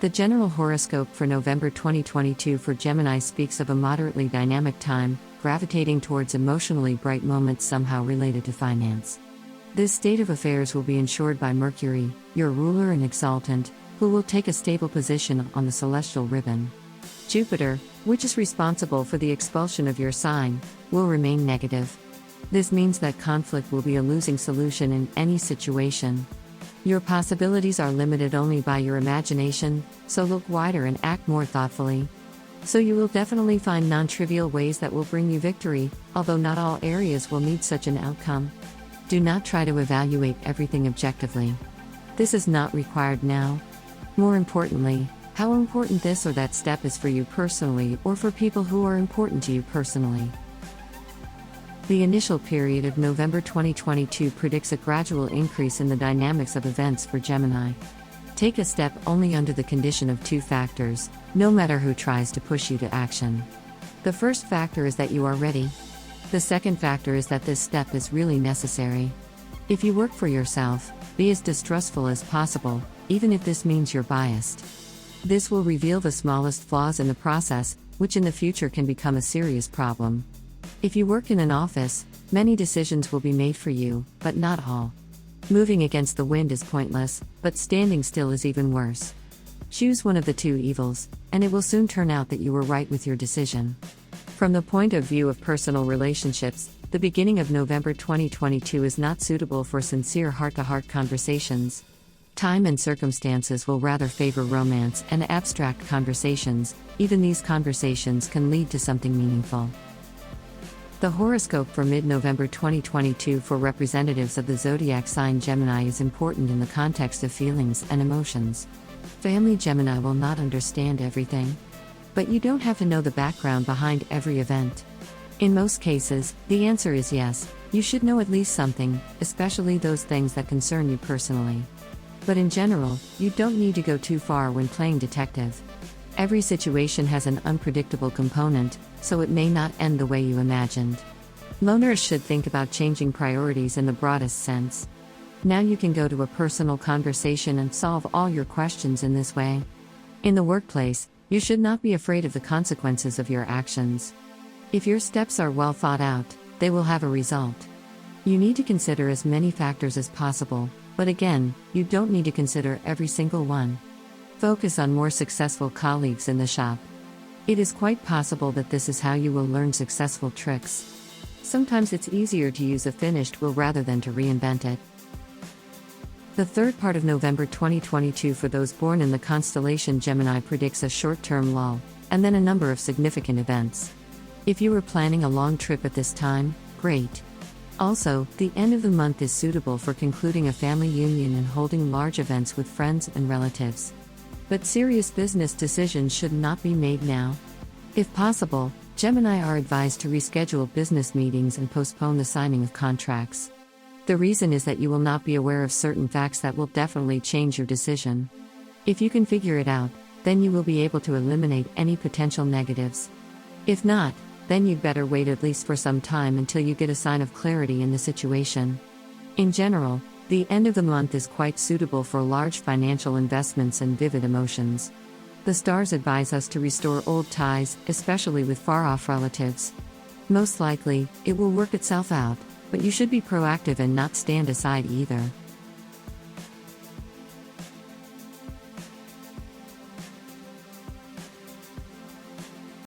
The general horoscope for November 2022 for Gemini speaks of a moderately dynamic time, gravitating towards emotionally bright moments somehow related to finance. This state of affairs will be ensured by Mercury, your ruler and exaltant, who will take a stable position on the celestial ribbon. Jupiter, which is responsible for the expulsion of your sign, will remain negative. This means that conflict will be a losing solution in any situation. Your possibilities are limited only by your imagination, so look wider and act more thoughtfully. So you will definitely find non-trivial ways that will bring you victory, although not all areas will need such an outcome. Do not try to evaluate everything objectively. This is not required now. More importantly, how important this or that step is for you personally or for people who are important to you personally. The initial period of November 2022 predicts a gradual increase in the dynamics of events for Gemini. Take a step only under the condition of two factors, no matter who tries to push you to action. The first factor is that you are ready. The second factor is that this step is really necessary. If you work for yourself, be as distrustful as possible, even if this means you're biased. This will reveal the smallest flaws in the process, which in the future can become a serious problem. If you work in an office, many decisions will be made for you, but not all. Moving against the wind is pointless, but standing still is even worse. Choose one of the two evils, and it will soon turn out that you were right with your decision. From the point of view of personal relationships, the beginning of November 2022 is not suitable for sincere heart-to-heart conversations. Time and circumstances will rather favor romance and abstract conversations. Even these conversations can lead to something meaningful. The horoscope for mid-November 2022 for representatives of the Zodiac sign Gemini is important in the context of feelings and emotions. Family Gemini will not understand everything. But you don't have to know the background behind every event. In most cases, the answer is yes, you should know at least something, especially those things that concern you personally. But in general, you don't need to go too far when playing detective. Every situation has an unpredictable component, so it may not end the way you imagined. Loners should think about changing priorities in the broadest sense. Now you can go to a personal conversation and solve all your questions in this way. In the workplace, you should not be afraid of the consequences of your actions. If your steps are well thought out, they will have a result. You need to consider as many factors as possible, but again, you don't need to consider every single one. Focus on more successful colleagues in the shop. It is quite possible that this is how you will learn successful tricks. Sometimes it's easier to use a finished will rather than to reinvent it. The third part of November 2022 for those born in the constellation Gemini predicts a short-term lull, and then a number of significant events. If you were planning a long trip at this time, great. Also, the end of the month is suitable for concluding a family union and holding large events with friends and relatives. But serious business decisions should not be made now. If possible, Gemini are advised to reschedule business meetings and postpone the signing of contracts. The reason is that you will not be aware of certain facts that will definitely change your decision. If you can figure it out, then you will be able to eliminate any potential negatives. If not, then you'd better wait at least for some time until you get a sign of clarity in the situation. In general, the end of the month is quite suitable for large financial investments and vivid emotions. The stars advise us to restore old ties, especially with far-off relatives. Most likely, it will work itself out, but you should be proactive and not stand aside either.